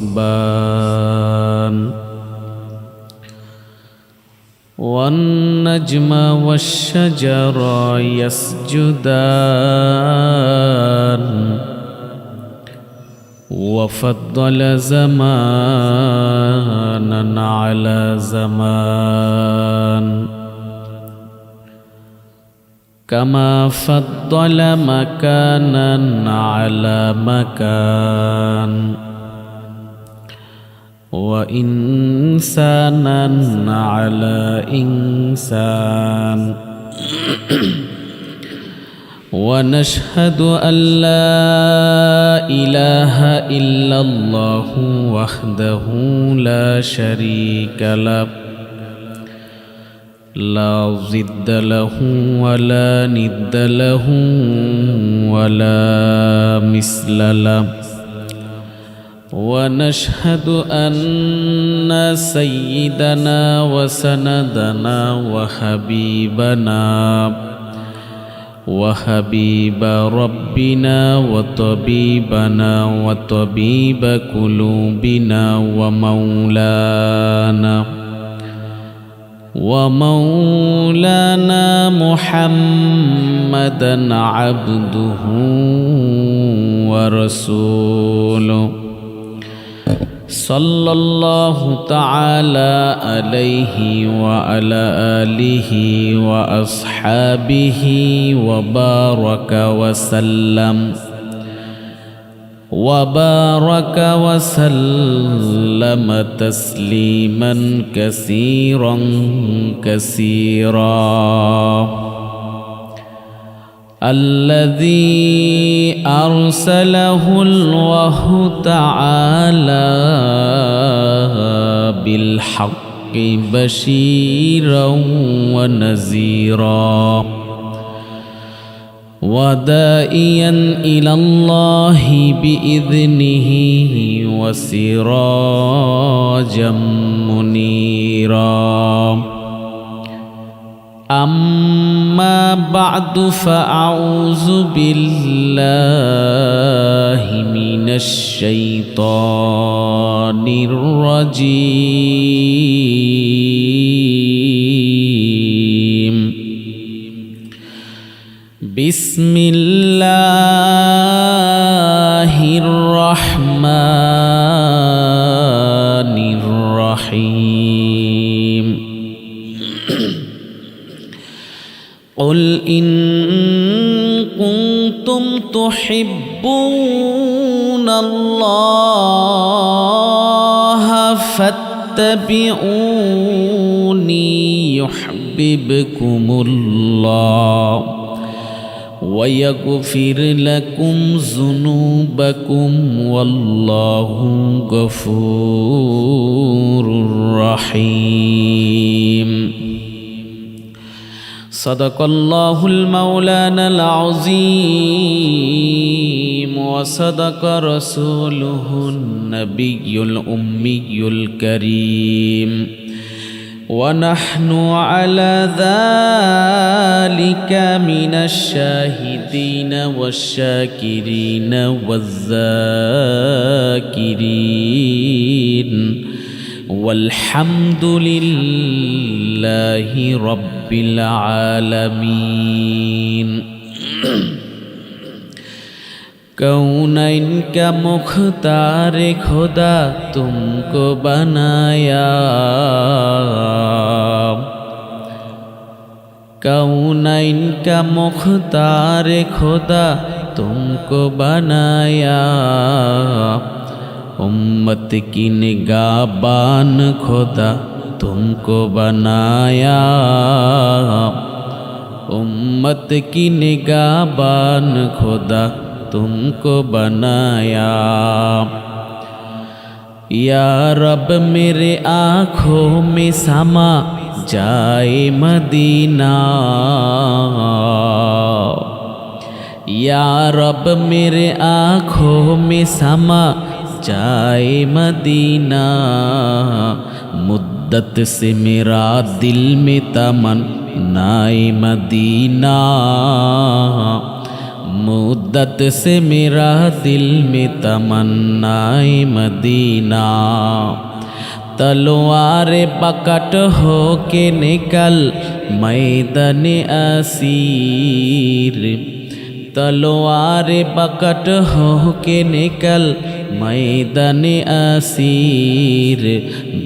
بان والنجم والشجر يسجدان وفضل زمانا على زمان كما فضل مكانا على مكان وإنسانا على إنسان ونشهد أن لا إله إلا الله وحده لا شريك له لا ضد له ولا ند له ولا مثل له ونشهد أن سيدنا وسندنا وحبيب ربنا وطبيبنا وطبيب قلوبنا ومولانا محمدا عبده ورسوله صلى الله تعالى عليه وعلى آله وأصحابه وبارك وسلم تسليما كثيرا الذي أرسله الله تعالى بالحق بشيرا ونذيرا وداعيا إلى الله بإذنه وسراجا منيرا أما بعد فأعوذ بالله من الشيطان الرجيم بسم الله الرحمن الرحيم قل إن كنتم تحبون الله فاتبعوني يحببكم الله ويغفر لكم ذنوبكم والله غفور رحيم صدق الله المولانا العظيم وصدق رسوله النبي الأمي الكريم ونحن على ذلك من الشاهدين والشاكرين والذاكرين والحمد لله رب العالمين कौनैन का मुख्तार खुदा तुमको बनाया कौनैन का मुख्तार खुदा तुमको बनाया उम्मत की निगाहबान खुदा तुमको बनाया उम्मत की निगाहबान खुदा तुमको बनाया या रब मेरे आँखों में समा जाए मदीना या रब मेरे आँखों में समा जाए मदीना मुद्दत से मेरा दिल में तमन्नाए मदीना मुद्दत से मेरा दिल में तमन्नाए मदीना तलवार पकड़ हो के निकल मैदान असीर तलवार पकड़ हो के निकल मैदान असीर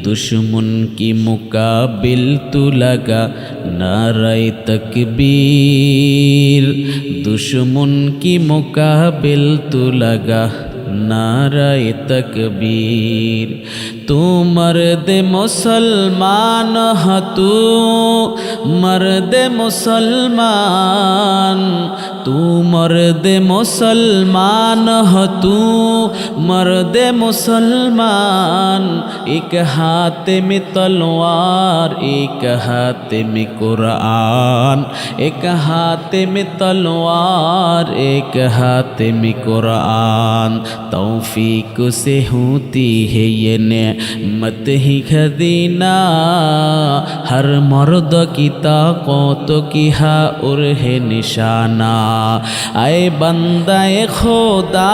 दुश्मन की मुकाबिल तू लगा नारे तकबीर दुश्मन की मुकाबिल तू लगा नारे तकबीर तू मर्द मुसलमान ह तू मर्द मुसलमान तू मर्द मुसलमान ह तू मर्द मुसलमान एक हाथ में तलवार एक हाथ में कुरान एक हाथ में तलवार एक हाथ में कुरान तौफीक से होती है ये नेमत ही खदीना हर मर्द की ताकत की हा और है निशाना आए बंदा खुदा